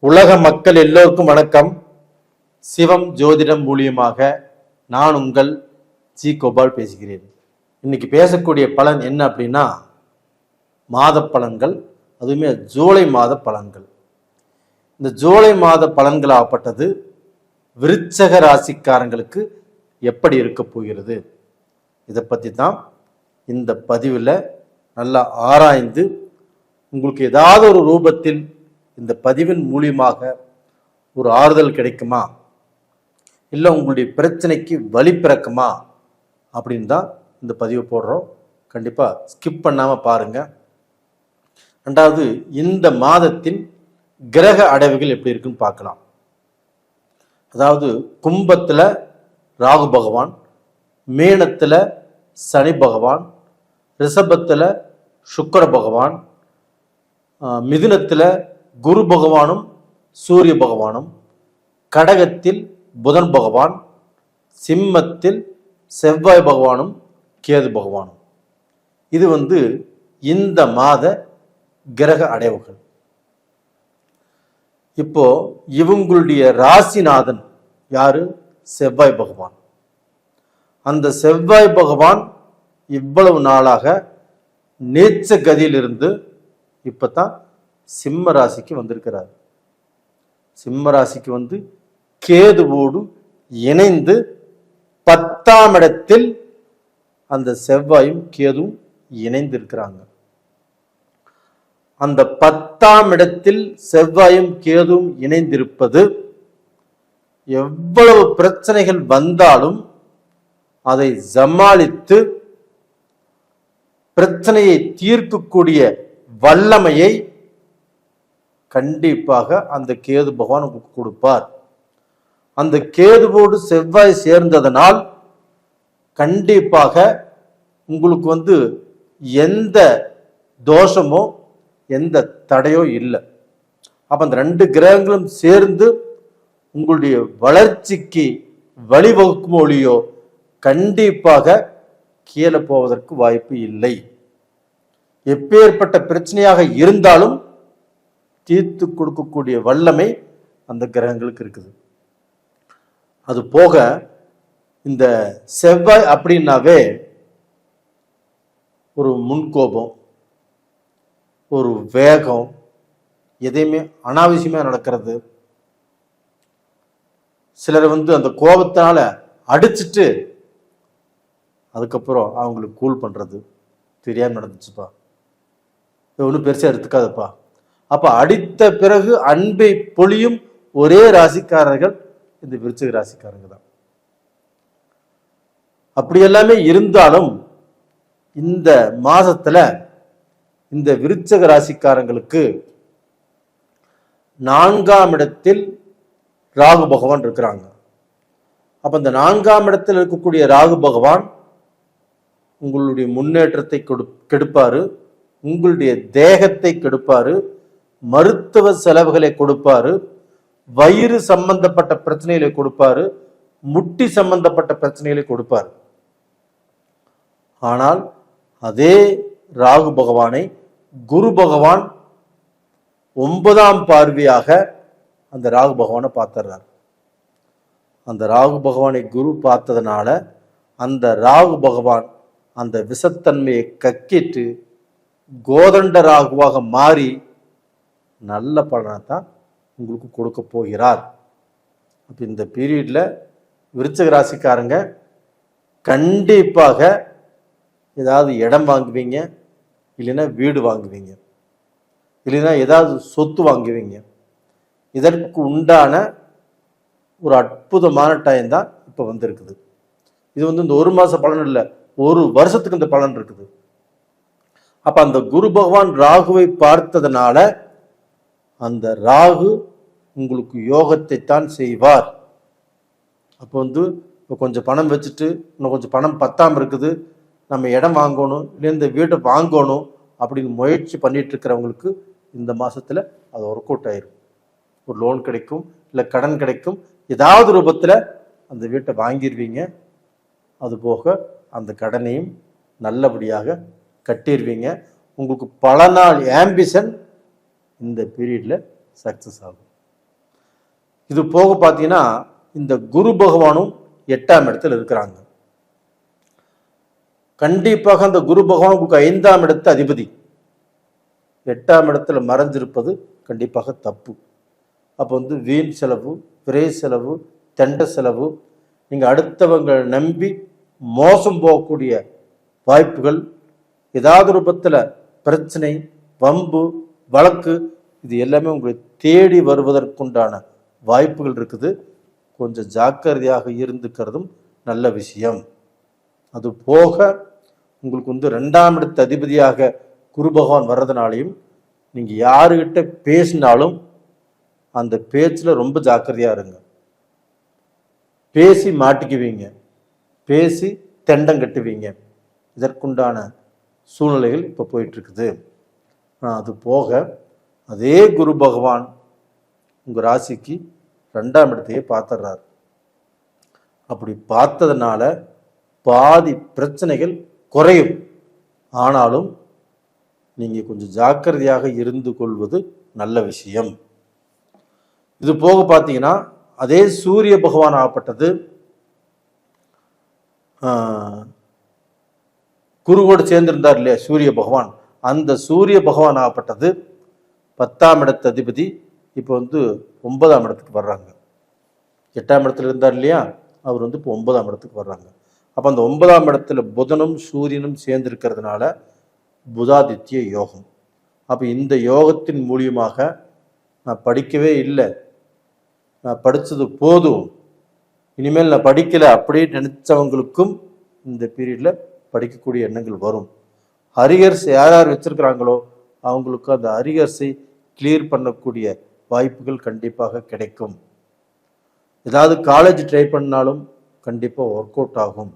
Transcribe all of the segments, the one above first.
உலக மக்கள் எல்லோருக்கும் வணக்கம். சிவம் ஜோதிடம் மூலியமாக நான் உங்கள் ஜி கோபால் பேசுகிறேன். இன்னைக்கு பேசக்கூடிய பலன் என்ன அப்படின்னா மாத பலன்கள், அதுவுமே ஜூலை மாத பலன்கள். இந்த ஜூலை மாத பலன்கள் ஆகப்பட்டது விருச்சக ராசிக்காரங்களுக்கு எப்படி இருக்க போகிறது, இதை பற்றி தான் இந்த பதிவில் நல்லா ஆராய்ந்து உங்களுக்கு ஏதாவது ஒரு ரூபத்தில் இந்த பதிவின் மூலியமாக ஒரு ஆறுதல் கிடைக்குமா, இல்லை உங்களுடைய பிரச்சனைக்கு வழி பிறக்குமா அப்படின்னு தான் இந்த பதிவை போடுறோம். கண்டிப்பாக ஸ்கிப் பண்ணாமல் பாருங்கள். ரெண்டாவது, இந்த மாதத்தின் கிரக அடைவுகள் எப்படி இருக்குன்னு பார்க்கலாம். அதாவது கும்பத்தில் ராகு பகவான், மீனத்தில் சனி பகவான், ரிஷபத்தில் சுக்கிர பகவான், மிதுனத்தில் குரு பகவானும் சூரிய பகவானும், கடகத்தில் புதன் பகவான், சிம்மத்தில் செவ்வாய் பகவானும் கேது பகவானும். இது இந்த மாத கிரக அடைவுகள். இப்போ இவங்களுடைய ராசிநாதன் யாரு? செவ்வாய் பகவான். அந்த செவ்வாய் பகவான் இவ்வளவு நாளாக நீச்ச கதியிலிருந்து இப்பதான் சிம்ம ராசிக்கு வந்திருக்கிறார். சிம்ம ராசிக்கு கேதுவோடு இணைந்து 10ஆம் இடத்தில் அந்த செவ்வாயும் கேதுவும் இணைந்து இருக்கிறாங்க. அந்த 10ஆம் இடத்தில் செவ்வாயும் கேதுவும் இணைந்திருப்பது எவ்வளவு பிரச்சனைகள் வந்தாலும் அதை சமாளித்து பிரச்சனையை தீர்க்கக்கூடிய வல்லமையை கண்டிப்பாக அந்த கேது பகவான் உங்களுக்கு கொடுப்பார். அந்த கேதுவோடு செவ்வாய் சேர்ந்ததனால் கண்டிப்பாக உங்களுக்கு எந்த தோஷமோ எந்த தடையோ இல்லை. அப்ப அந்த 2 கிரகங்களும் சேர்ந்து உங்களுடைய வளர்ச்சிக்கு வழிவகுக்கும் ஒழியோ கண்டிப்பாக கீழே போவதற்கு வாய்ப்பு இல்லை. எப்பேற்பட்ட பிரச்சனையாக இருந்தாலும் தீர்த்து கொடுக்கக்கூடிய வல்லமை அந்த கிரகங்களுக்கு இருக்குது. அது போக இந்த செவ்வாய் அப்படின்னாவே ஒரு முன்கோபம், ஒரு வேகம், எதையுமே அனாவசியமா நடக்கிறது. சிலர் அந்த கோபத்தினால அடிச்சுட்டு அதுக்கப்புறம் அவங்களுக்கு கூல் பண்றது, தெரியாம நடந்துச்சுப்பா, ஒன்றும் பெருசா எடுத்துக்காதப்பா. அப்ப அடித்த பிறகு அன்பை பொழியும் ஒரே ராசிக்காரர்கள் இந்த விருச்சிக ராசிக்காரங்க தான். அப்படி எல்லாமே இருந்தாலும் இந்த மாசத்துல இந்த விருச்சிக ராசிக்காரங்களுக்கு 4ஆம் இடத்தில் ராகு பகவான் இருக்கிறாங்க. அப்ப இந்த 4ஆம் இடத்தில் இருக்கக்கூடிய ராகு பகவான் உங்களுடைய முன்னேற்றத்தை கெடுப்பாரு, உங்களுடைய தேகத்தை கெடுப்பாரு, மருத்துவ செலவுகளை கொடுப்பாரு, வயிறு சம்பந்தப்பட்ட பிரச்சனைகளை கொடுப்பாரு, முட்டி சம்பந்தப்பட்ட பிரச்சனைகளை கொடுப்பாரு. ஆனால் அதே ராகு பகவானை குரு பகவான் 9ஆம் பார்வையாக அந்த ராகு பகவானை பார்த்துறார். அந்த ராகு பகவானை குரு பார்த்ததுனால அந்த ராகு பகவான் அந்த விஷத்தன்மையை கக்கிட்டு கோதண்ட ராகுவாக மாறி நல்ல பலனை தான் உங்களுக்கு கொடுக்க போகிறார். அப்போ இந்த பீரியட்ல விருச்சிக ராசிக்காரங்க கண்டிப்பாக ஏதாவது இடம் வாங்குவீங்க, இல்லைன்னா வீடு வாங்குவீங்க, இல்லைன்னா ஏதாவது சொத்து வாங்குவீங்க. இதற்கு உண்டான ஒரு அற்புதமான டைம் தான் இப்போ வந்திருக்குது. இது இந்த 1 மாச பலன் இல்லை, 1 வருஷத்துக்கு இந்த பலன் இருக்குது. அப்ப அந்த குரு பகவான் ராகுவை பார்த்ததுனால அந்த ராகு உங்களுக்கு யோகத்தை தான் செய்வார். அப்போ இப்போ கொஞ்சம் பணம் வச்சுட்டு இன்னும் கொஞ்சம் பணம் பத்தாம இருக்குது, நம்ம இடம் வாங்கணும், இல்லை இந்த வீட்டை வாங்கணும் அப்படின்னு முயற்சி பண்ணிட்டு இருக்கிறவங்களுக்கு இந்த மாசத்துல அது ஒர்க் அவுட் ஆயிரும். ஒரு லோன் கிடைக்கும், இல்லை கடன் கிடைக்கும், ஏதாவது ரூபத்துல அந்த வீட்டை வாங்கிடுவீங்க. அது போக அந்த கடனையும் நல்லபடியாக கட்டிடுவீங்க. உங்களுக்கு பல நாள் ஆம்பிஷன் இந்த பீரியட்ல சக்சஸ் ஆகும். இது போக பார்த்தீங்கன்னா இந்த குரு பகவானும் 8ஆம் இடத்துல இருக்கிறாங்க. கண்டிப்பாக அந்த குரு பகவான் உங்களுக்கு 5ஆம் இடத்து அதிபதி 8ஆம் இடத்துல மறைஞ்சிருப்பது கண்டிப்பாக தப்பு. அப்போ வீண் செலவு, விரை செலவு, தெண்ட செலவு, நீங்கள் அடுத்தவங்களை நம்பி மோசம் போகக்கூடிய வாய்ப்புகள், ஏதாவது ரூபத்தில் பிரச்சனை, வம்பு, வழக்கு, இது எல்லாமே உங்களை தேடி வருவதற்குண்டான வாய்ப்புகள் இருக்குது. கொஞ்சம் ஜாக்கிரதையாக இருந்துக்கிறதும் நல்ல விஷயம். அது போக உங்களுக்கு 2ஆம் இடத்து அதிபதியாக குரு பகவான் வர்றதுனாலையும் நீங்கள் யாருக்கிட்ட பேசினாலும் அந்த பேச்சில் ரொம்ப ஜாக்கிரதையாக இருங்க. பேசி மாட்டிக்குவீங்க, பேசி தெண்டம் கட்டுவீங்க. இதற்குண்டான சூழ்நிலைகள் இப்போ போயிட்டுருக்குது. அது போக அதே குரு பகவான் உங்கள் ராசிக்கு 2ஆம் இடத்தையே பார்த்துடுறார். அப்படி பார்த்ததுனால பாதி பிரச்சனைகள் குறையும். ஆனாலும் நீங்கள் கொஞ்சம் ஜாக்கிரதையாக இருந்து கொள்வது நல்ல விஷயம். இது போக பார்த்தீங்கன்னா அதே சூரிய பகவான் ஆகப்பட்டது குருவோடு சேர்ந்திருந்தார் இல்லையா சூரிய பகவான், அந்த சூரிய பகவான் ஆகப்பட்டது 10ஆம் இடத்து அதிபதி இப்போ 9ஆம் இடத்துக்கு வர்றாங்க. 8ஆம் இடத்துல இருந்தார் இல்லையா, அவர் இப்போ 9ஆம் இடத்துக்கு வர்றாங்க. அப்போ அந்த 9ஆம் இடத்துல புதனும் சூரியனும் சேர்ந்திருக்கிறதுனால புதாதித்ய யோகம். அப்போ இந்த யோகத்தின் மூலியமாக நான் படிக்கவே இல்லை, நான் படித்தது போதும், இனிமேல் நான் படிக்கலை அப்படின்னு நினைச்சவங்களுக்கும் இந்த பீரியடில் படிக்கக்கூடிய எண்ணங்கள் வரும். ஹரிகர்ஸ் யார் யார் வச்சிருக்கிறாங்களோ அவங்களுக்கு அந்த ஹரிகர்ஸை கிளியர் பண்ணக்கூடிய வாய்ப்புகள் கண்டிப்பாக கிடைக்கும். ஏதாவது காலேஜ் ட்ரை பண்ணாலும் கண்டிப்பாக ஒர்க் அவுட் ஆகும்.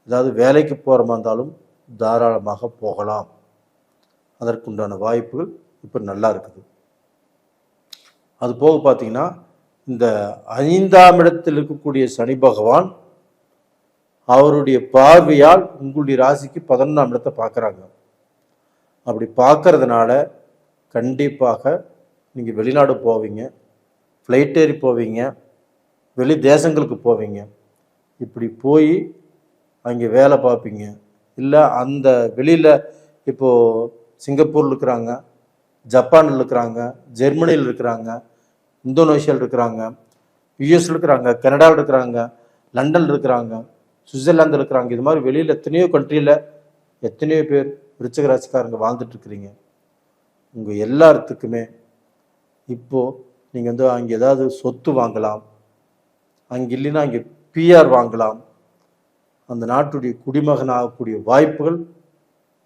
ஏதாவது வேலைக்கு போகிற மாதிரி இருந்தாலும் தாராளமாக போகலாம். அதற்குண்டான வாய்ப்புகள் இப்போ நல்லா இருக்குது. அது போக பார்த்தீங்கன்னா இந்த 5ஆம் இடத்தில் இருக்கக்கூடிய சனி பகவான் அவருடைய பார்வையால் உங்களுடைய ராசிக்கு 11ஆம் இடத்தை பார்க்குறாங்க. அப்படி பார்க்கறதுனால கண்டிப்பாக நீங்கள் வெளிநாடு போவீங்க, ஃப்ளைட் ஏறி போவீங்க, வெளி தேசங்களுக்கு போவீங்க. இப்படி போய் அங்கே வேலை பார்ப்பீங்க. இல்லை அந்த வெளியில் இப்போது சிங்கப்பூரில் இருக்கிறாங்க, ஜப்பானில் இருக்கிறாங்க, ஜெர்மனியில் இருக்கிறாங்க, இந்தோனேஷியாவில் இருக்கிறாங்க, யுஎஸ்ல இருக்கிறாங்க, கனடாவில் இருக்கிறாங்க, லண்டனில் இருக்கிறாங்க, சுவிட்சர்லாந்தில் இருக்கிறாங்க. இது மாதிரி வெளியில் எத்தனையோ கண்ட்ரியில் எத்தனையோ பேர் விருச்சிக ராசிக்காரங்க வாழ்ந்துட்டு இருக்கிறீங்க. உங்கள் எல்லாத்துக்குமே இப்போது நீங்கள் அங்கே ஏதாவது சொத்து வாங்கலாம், அங்கே இல்லைன்னா அங்கே பிஆர் வாங்கலாம், அந்த நாட்டுடைய குடிமகன் ஆகக்கூடிய வாய்ப்புகள்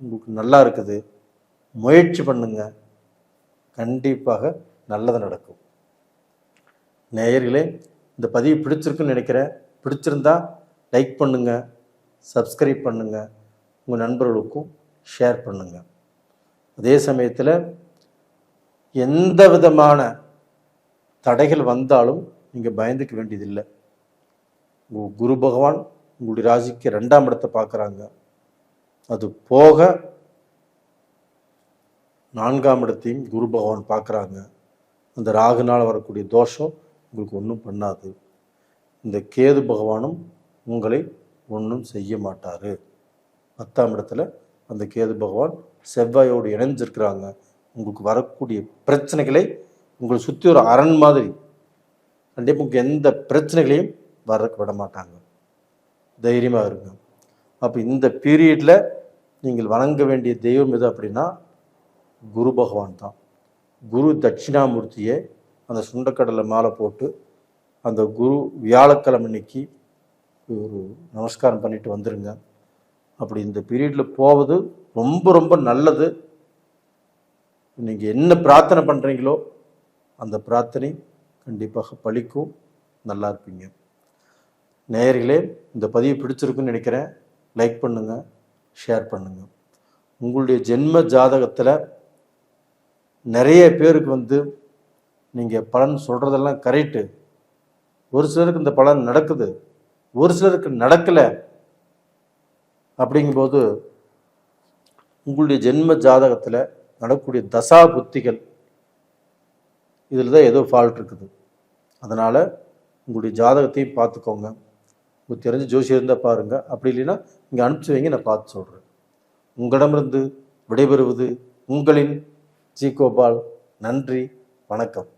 உங்களுக்கு நல்லா இருக்குது. முயற்சி பண்ணுங்க, கண்டிப்பாக நல்லது நடக்கும். நேயர்களே, இந்த பதிவு பிடிச்சிருக்குன்னு நினைக்கிறேன். பிடிச்சிருந்தா லைக் பண்ணுங்க, சப்ஸ்கிரைப் பண்ணுங்க, உங்கள் நண்பர்களுக்கும் ஷேர் பண்ணுங்க. அதே சமயத்தில் எந்த விதமான தடைகள் வந்தாலும் நீங்கள் பயந்துக்க வேண்டியதில்லை. குரு பகவான் உங்களுடைய ராசிக்கு 2ஆம் இடத்தை பார்க்குறாங்க. அது போக 4ஆம் இடத்தையும் குரு பகவான் பார்க்குறாங்க. அந்த ராகுனால் வரக்கூடிய தோஷம் உங்களுக்கு ஒன்றும் பண்ணாது. இந்த கேது பகவானும் உங்களை ஒன்றும் செய்ய மாட்டார். 10ஆம் இடத்துல அந்த கேது பகவான் செவ்வாயோடு இணைஞ்சிருக்கிறாங்க. உங்களுக்கு வரக்கூடிய பிரச்சனைகளை உங்களை சுற்றி ஒரு அரண் மாதிரி கண்டிப்பாக உங்களுக்கு எந்த பிரச்சனைகளையும் வர விட மாட்டாங்க. தைரியமாக இருங்க. அப்போ இந்த பீரியடில் நீங்கள் வணங்க வேண்டிய தெய்வம் எது அப்படின்னா குரு பகவான் தான். குரு தட்சிணாமூர்த்தியை அந்த சுண்டக்கடலை மாலை போட்டு அந்த குரு வியாழக்கிழமை அன்னைக்கு ஒரு நமஸ்காரம் பண்ணிட்டு வந்துடுங்க. அப்படி இந்த பீரியடில் போவது ரொம்ப ரொம்ப நல்லது. நீங்கள் என்ன பிரார்த்தனை பண்ணுறீங்களோ அந்த பிரார்த்தனை கண்டிப்பாக பலிக்கும். நல்லா இருப்பீங்க. நேயர்களே, இந்த பதிவு பிடிச்சிருக்குன்னு நினைக்கிறேன். லைக் பண்ணுங்கள், ஷேர் பண்ணுங்கள். உங்களுடைய ஜென்ம ஜாதகத்தில் நிறைய பேருக்கு நீங்கள் பலன் சொல்கிறதெல்லாம் கரெக்டு. ஒரு சிலருக்கு இந்த பலன் நடக்குது, ஒரு சிலருக்கு நடக்கலை. அப்படிங்கும்போது உங்களுடைய ஜென்ம ஜாதகத்தில் நடக்கக்கூடிய தசா புத்திகள் இதில் தான் ஏதோ ஃபால்ட் இருக்குது. அதனால் உங்களுடைய ஜாதகத்தையும் பார்த்துக்கோங்க. உங்களுக்கு தெரிஞ்ச ஜோசியம் இருந்தால் பாருங்கள், அப்படி இல்லைன்னா இங்கே அனுப்பிச்சி வைங்க, நான் பார்த்து சொல்கிறேன். உங்களிடமிருந்து விடைபெறுவது உங்களின் ஜி கோபால். நன்றி, வணக்கம்.